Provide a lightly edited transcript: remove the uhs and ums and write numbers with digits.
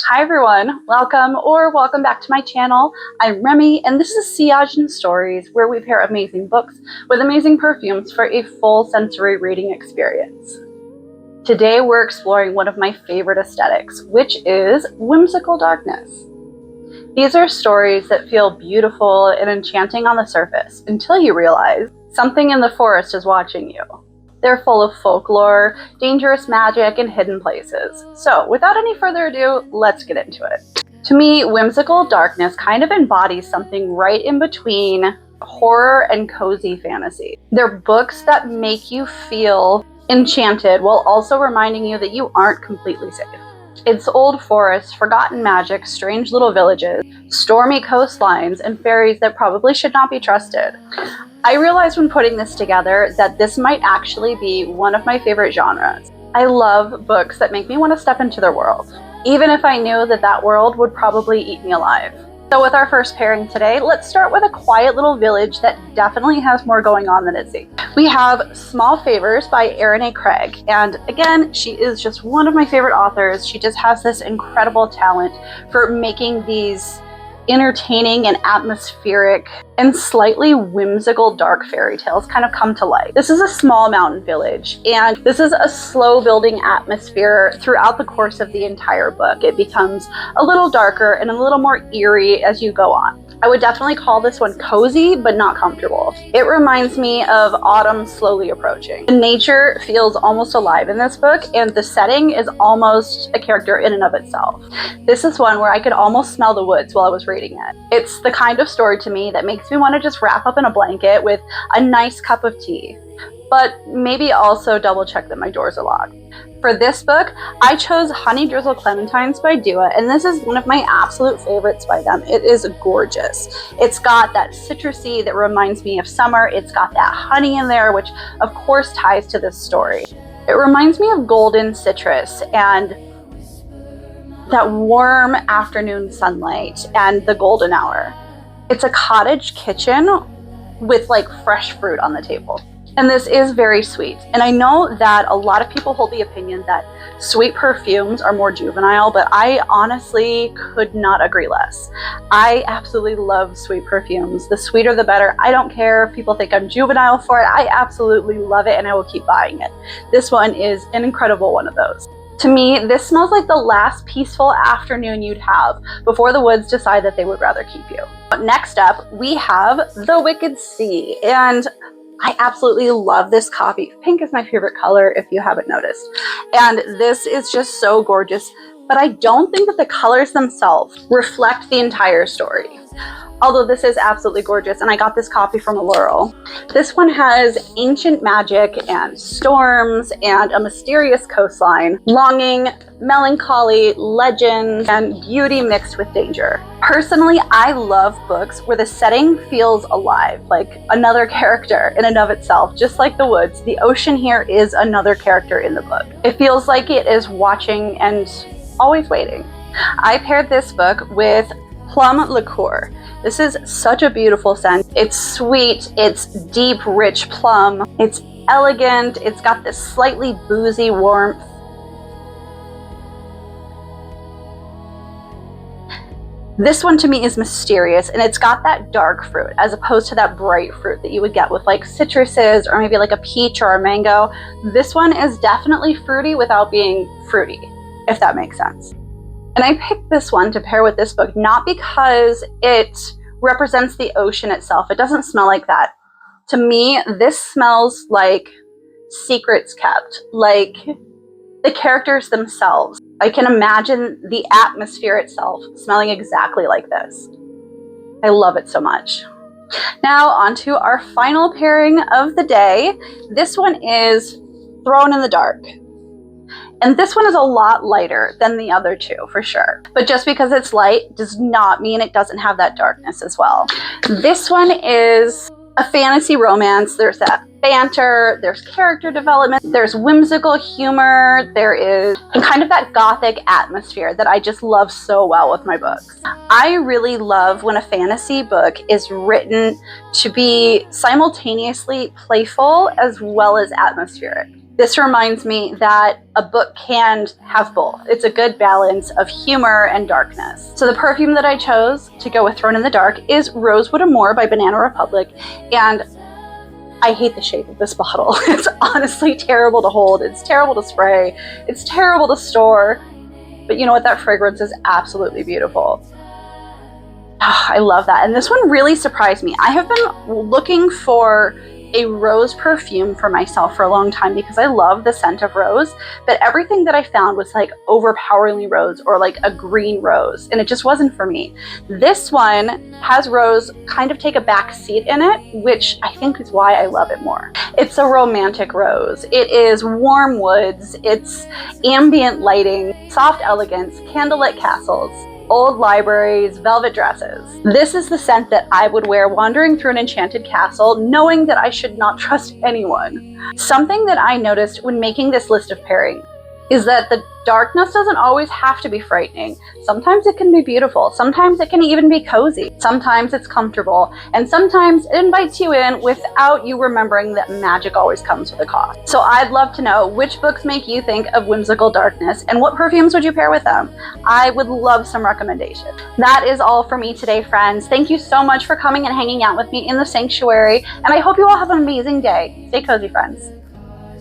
Hi everyone, welcome back to my channel. I'm Remy and this is Sillage and Stories, where we pair amazing books with amazing perfumes for a full sensory reading experience. Today we're exploring one of my favorite aesthetics, which is whimsical darkness. These are stories that feel beautiful and enchanting on the surface until you realize something in the forest is watching you. They're full of folklore, dangerous magic, and hidden places. So, without any further ado, let's get into it. To me, whimsical darkness kind of embodies something right in between horror and cozy fantasy. They're books that make you feel enchanted while also reminding you that you aren't completely safe. It's old forests, forgotten magic, strange little villages, stormy coastlines, and fairies that probably should not be trusted. I realized when putting this together that this might actually be one of my favorite genres. I love books that make me want to step into their world, even if I knew that that world would probably eat me alive. So with our first pairing today, let's start with a quiet little village that definitely has more going on than it seems. We have Small Favors by Erin A. Craig, and again, she is just one of my favorite authors. She just has this incredible talent for making these entertaining and atmospheric and slightly whimsical dark fairy tales kind of come to life. This is a small mountain village, and this is a slow building atmosphere throughout the course of the entire book. It becomes a little darker and a little more eerie as you go on. I would definitely call this one cozy, but not comfortable. It reminds me of autumn slowly approaching. The nature feels almost alive in this book, and the setting is almost a character in and of itself. This is one where I could almost smell the woods while I was reading it. It's the kind of story to me that makes me want to just wrap up in a blanket with a nice cup of tea, but maybe also double check that my doors are locked. For this book, I chose Honey Drizzle Clementines by Dua, and this is one of my absolute favorites by them. It is gorgeous. It's got that citrusy that reminds me of summer. It's got that honey in there, which of course ties to this story. It reminds me of golden citrus and that warm afternoon sunlight and the golden hour. It's a cottage kitchen with like fresh fruit on the table. And this is very sweet. And I know that a lot of people hold the opinion that sweet perfumes are more juvenile, but I honestly could not agree less. I absolutely love sweet perfumes. The sweeter the better. I don't care if people think I'm juvenile for it. I absolutely love it and I will keep buying it. This one is an incredible one of those. To me, this smells like the last peaceful afternoon you'd have before the woods decide that they would rather keep you. But next up, we have The Wicked Sea, and I absolutely love this copy. Pink is my favorite color, if you haven't noticed. And this is just so gorgeous, but I don't think that the colors themselves reflect the entire story. Although this is absolutely gorgeous, and I got this copy from Allure. This one has ancient magic and storms and a mysterious coastline, longing, melancholy, legend, and beauty mixed with danger. Personally, I love books where the setting feels alive, like another character in and of itself. Just like the woods, the ocean here is another character in the book. It feels like it is watching and always waiting. I paired this book with Plum Liqueur. This is such a beautiful scent. It's sweet, it's deep, rich plum, it's elegant, it's got this slightly boozy warmth. This one to me is mysterious, and it's got that dark fruit as opposed to that bright fruit that you would get with like citruses or maybe like a peach or a mango. This one is definitely fruity without being fruity, if that makes sense. And I picked this one to pair with this book, not because it represents the ocean itself. It doesn't smell like that. To me, this smells like secrets kept, like the characters themselves. I can imagine the atmosphere itself smelling exactly like this. I love it so much. Now on to our final pairing of the day. This one is Thrown in the Dark. And this one is a lot lighter than the other two, for sure. But just because it's light does not mean it doesn't have that darkness as well. This one is a fantasy romance. There's that banter, there's character development, there's whimsical humor, there is kind of that gothic atmosphere that I just love so well with my books. I really love when a fantasy book is written to be simultaneously playful as well as atmospheric. This reminds me that a book can have both. It's a good balance of humor and darkness. So the perfume that I chose to go with Thrown in the Dark is Rosewood Amour by Banana Republic, and I hate the shape of this bottle. It's honestly terrible to hold. It's terrible to spray. It's terrible to store. But you know what? That fragrance is absolutely beautiful. Oh, I love that. And this one really surprised me. I have been looking for a rose perfume for myself for a long time because I love the scent of rose, but everything that I found was like overpoweringly rose or like a green rose, and it just wasn't for me. This one has rose kind of take a back seat in it, which I think is why I love it more. It's a romantic rose. It is warm woods, it's ambient lighting, soft elegance, candlelit castles, old libraries, velvet dresses. This is the scent that I would wear wandering through an enchanted castle, knowing that I should not trust anyone. Something that I noticed when making this list of pairings is that the darkness doesn't always have to be frightening. Sometimes it can be beautiful. Sometimes it can even be cozy. Sometimes it's comfortable. And sometimes it invites you in without you remembering that magic always comes with a cost. So I'd love to know which books make you think of whimsical darkness and what perfumes would you pair with them? I would love some recommendations. That is all for me today, friends. Thank you so much for coming and hanging out with me in the sanctuary, and I hope you all have an amazing day. Stay cozy, friends.